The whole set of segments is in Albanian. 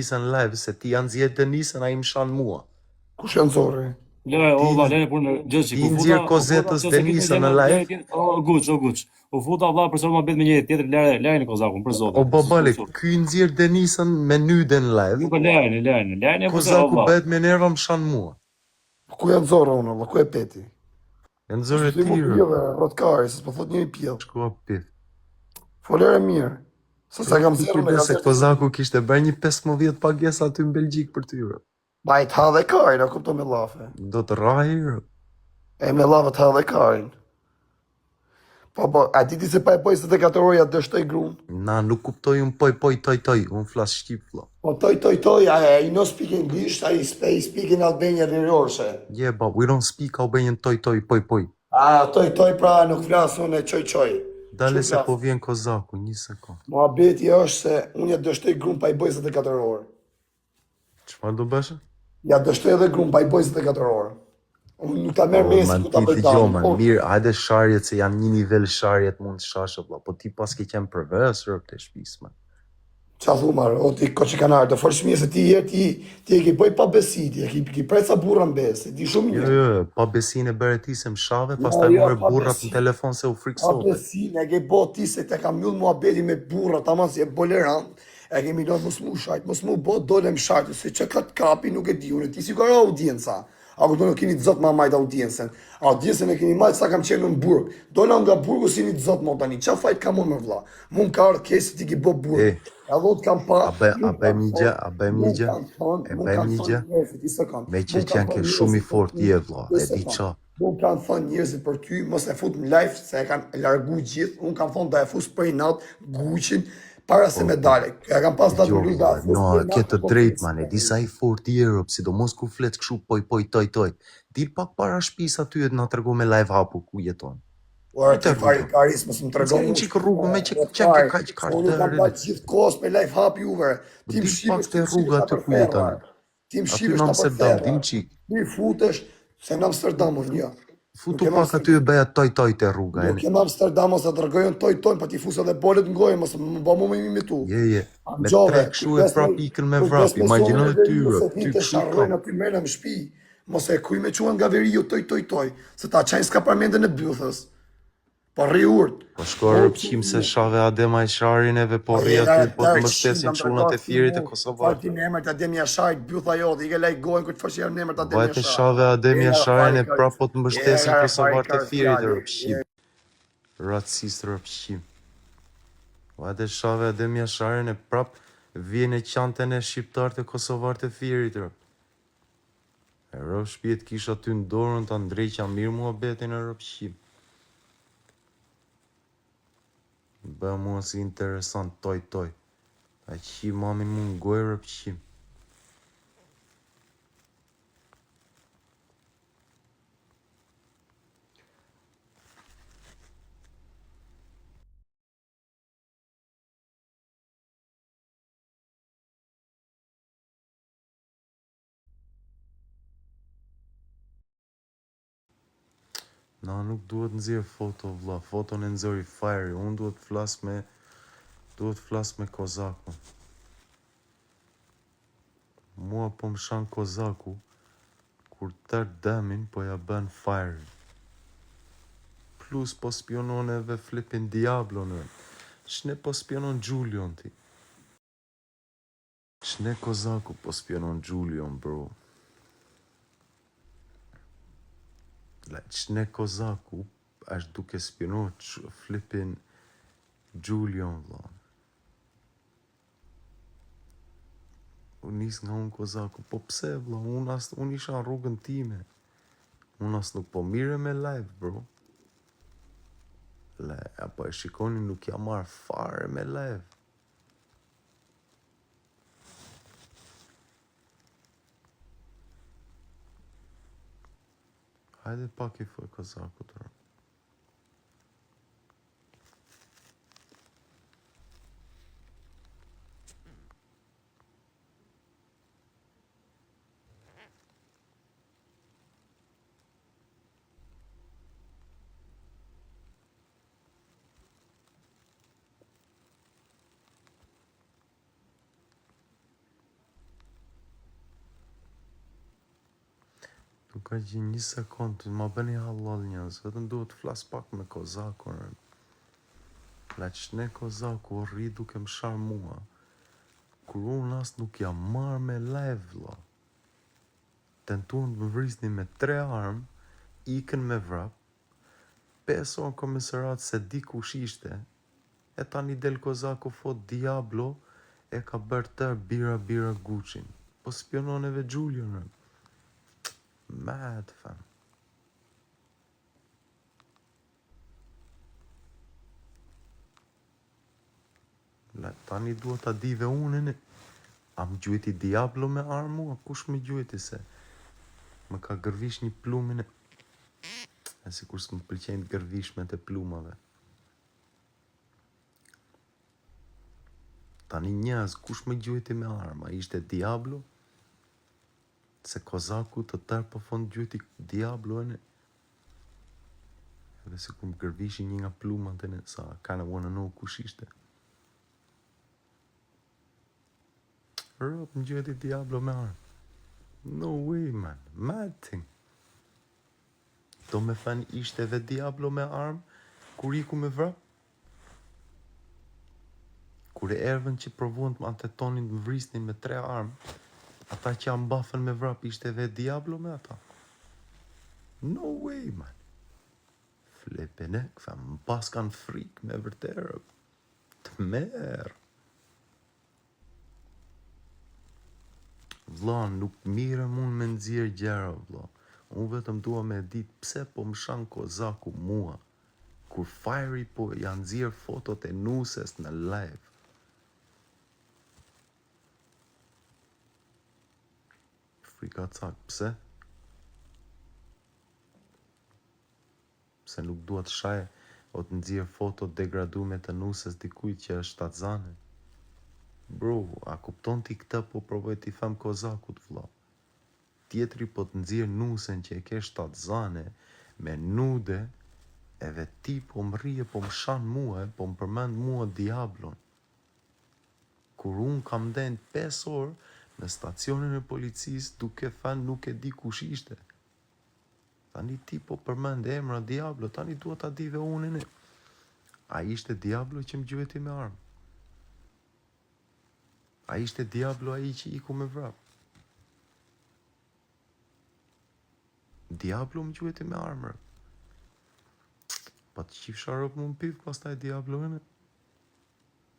Denisën live, se ti janë zjetë Denisën, a i më shanë mua. Kush janë zorri? Le, o valla, lene punë gjësi. Ti nxjerr Kozetës Denisën në live. O guç. U futa valla për më bëhet me një tjetër lajën e Kozakun për zotin. O babale, ky nxjerr Denisën me Nyden live. Nuk lajën e Kozaku bëhet me nerva më shanë mua. Ku janë zorra unë, valla, ku e peti? Janë zorë të tjera. tjera. Rotkari, se s'po thot një pjell. Shkua pith. Folere mirë. Sa kam zerë me se Kozaku kishte bërë një 15 pagesa aty në Belgjik për tyre. Ba i të ha dhe karin, a kupto me lafe. Do të rajë. E me lafe të ha dhe karin. Po, a ti se pa e poj 24 orë ja dështoj grunë? Na, nuk kuptoj unë toj, unë flas shqip, flo. Po toj, I know speak English, I speak in Albania rrirorse. Yeah, but we don't speak Albanian toj, poj. Toj, pra nuk flasë unë e qoj. Dale se po vjen Kozaku, një sekund. Mua beti është se unë ja dështoj grunë pa i boj 24 orë. Çfarë do bëshë? Ja dështoj edhe grunë pa i boj 24 orë. Unë nuk ta merë mesi ku ta bëjtanë. Mirë, hajde sharjet se janë një nivel sharjet mund të shashë, po ti pas ke qenë përves rëp të shpisme. Qa thumar, o ti ko që kanar, të folë shmije se ti e ki bëj pa besi, ti e ki prej sa burra në besë, ti shumë një. Jo, pa besin e bere ti se më shave, pas ta mërë burrat në telefon se u friksote. Pa besin, e ke bo ti se te kam mjull mua beti me burra, ta man si e boleran, e kemi ndonë mos mu shajt, mos mu bo dole më shajt, se që ka të kapi nuk e di unë, ti si ka audienca. A ku do në keni të zotë ma majtë audiencen. Audiencen e keni majtë sa kam qenë në burg. Do në nga burgu si një të zotë ma tani. Qa fajt ka më vla? Mun ka arë kesë ti ki bo burg. E dhot kam pa... A bëjmë një gjë? Me që qenë ke shumë i fort je vla, e di qa. Unë kanë thonë njërëzit për ty, mos e fut në live, se e kanë largu gjithë. Unë kanë thonë da e fus për i natë, guqin, para se me dale. E kam pas datë në rruga. No, këtë drejt, man, e disa i fort i Europe, sidomos ku flet këshu poj, toj. Dil pak para shpis aty e të nga tërgo me live hapu ku jeton. Ora të karis, mësë më të regon. Në qikë rrugë me që qenë ka që kartë Unë kam datë gjithë kohës me live hap juve. Dil pak të rruga aty ku jeton. Aty në Amsterdam, dil qikë. Ti futesh, se në Amsterdam është një. Futu pak aty e beja toj të rruga. Nuk jem Amsterdam ose të rëgojnë toj, pa ti fusë edhe bolet në gojë, mësë më ba mu me imi tu. Je, me trek shu e prap ikën me vrap, imaginoj tyre, ty këshu kam. Aty mërë në shpi, mëse e kuj me quen nga veri ju toj, se ta qajnë s'ka parmende në bythës. Po rri urt. Po shko rëpqim se shave Adema e Sharineve, po rri aty, po të mështesin qunat e firit e Kosovar. Fati në emër të Ademja Sharit, bytha jote, i ke lejt gojnë këtë fëshirë në emër të Ademja Sharit. Vajte shave Ademja Sharin e prap po të mështesin Kosovar të firit e rëpqim. Ratsist rëpqim. Vajte shave Ademja Sharin e prap vjen e qantën e shqiptar të Kosovar të firit rëp. E rëp shpjet kisha ty në dorën të ndreqa mirë mua betin e rëpqim. Bë mua si interesant toj. A qi mamin mu në gojë rëpqim. Na nuk duhet nëzirë foto vla, foto në nëzori fajri, unë duhet flas me Kozaku. Mua po më shanë Kozaku, kur tërë demin po ja bën fajri. Plus po spionon edhe flipin Diablo në, shne po spionon Gjulion ti. Shne Kozaku po spionon Gjulion, bro. Shne Kozaku është duke spionon flipin Gjulion, vla. Unë nis nga unë Kozaku, po pse, vla, unë isha në rrugën time. Unë as nuk po mire me live, bro. Apo e shikoni nuk jam marrë fare me live. Hajde pak i foj Kozaku të rrë. Nuk ka që 1 sekundë, ma bëni halal njës, vetëm duhet të flas pak me kozakun. La që ne kozaku rri duke më sharë mua, kur unë as nuk jam marrë me live, vlla. Tentuan të më vrisni me 3 armë, ikën me vrap, 5 orë komisarat se di kush ishte, e tani del kozaku fot Diablo, e ka bërë tërë bira Gucci. Po spiononeve Giulion, mad, fam. Tani duhet ta dive unë, a më gjujti Diablo me armë mua? Kush më gjujti se? Më ka gërvish një plumin e si kur s'më pëlqenjë të gërvishmet e plumave. Tani njëz, kush më gjujti me armë? A ishte Diablo? Se kozaku të tërë po fond gjujti Diablo e edhe si kur më gërvishi një nga plumat e sa kinda wanna know kush ishte. Rëp, më gjujti Diablo me armë. No way, man. Mad thing. Do me thënë ishte edhe Diablo me armë, kur iku me vrap? Kur e ervën që provuan të më antetonin të më vrisnin me 3 armë, ata që janë bafën me vrap ishte edhe Diablo me ata? No way, man. Flipinek, fam, më pas kanë frik me vërterë. Të merë. Vlla, nuk mire mund me nxjerr gjera, vlla. Unë vetëm dua me ditë pse po më shan kozaku mua, kur Fiery po janë nxjerr fotot e nuses në live. Frika cak, pse? Pse nuk dua të shaj o të nxjerr fotot degradume të nuses dikujt që është shtatzane? Bro, a kupton ti këtë po provoj t'i them kozakut, vlla. Tjetri po të nxjerr nusen që e ke shtatzane me nude, edhe ti po më rrije, po më shan mua, po më përmend mua Diablon. Kur unë kam den 5 orë në stacionin e policisë duke thënë nuk e di kush ishte. Tani ti po përmend emra Diablo, tani duhet ta dive unë. A ishte Diablo që më gjujti me armë? A ishte Diablo ai që iku me vrap? Diablo më gjujti me armër. Pa të qifsha rëp mu më piv, pas taj Diablo e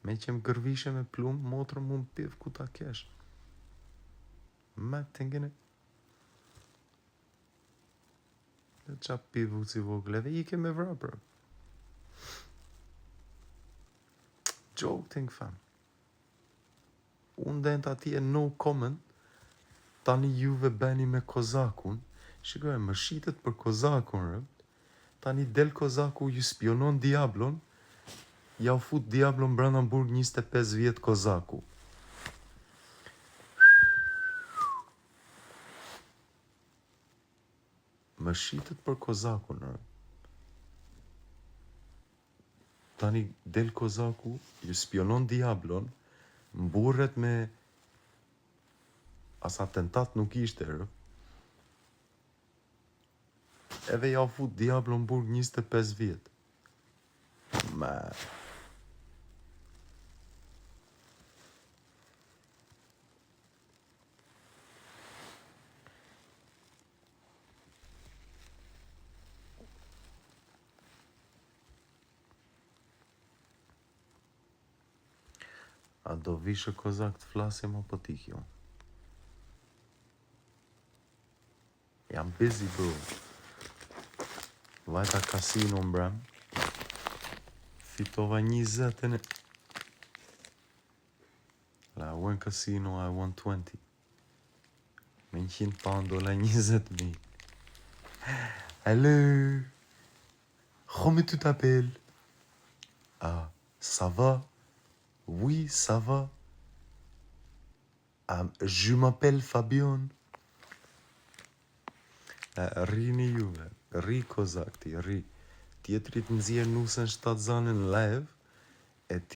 me që më gërvishe me plum, motrë mu më piv ku ta kesh. Me të ngene. Dhe qa pivu si vogle, dhe i ke me vrapër. Joke thing, fam. Unë dhe ati e no comment, tani juve beni me kozakun, shikoj, më shitet për kozakun, rëpt, tani del kozaku ju spionon Diablon, ja u fut Diablon Brandenburg 25 vjet kozaku. Më shitet për kozakun, rëpt. Tani del kozaku, ju spionon Diablon, mburret me as atentat nuk ishte, rëp. Edhe ja u fut Diablon Burg 25 vjet. Ma... A do vishë kozak të flasim apo t'ikjo? Jam busy, bro. Vajta kasino mbrëm. Fitova 20 e... La, I won casino, I won 20. Me 100 pound dola 20.000. Hello. Comment tu t'appelles? Ah, ça va? Oui, ça va. Je m'appelle Fabian. Rini juve, ri kozakti, ri. Tjetrit nëzirë nusën 7 zanë në live, e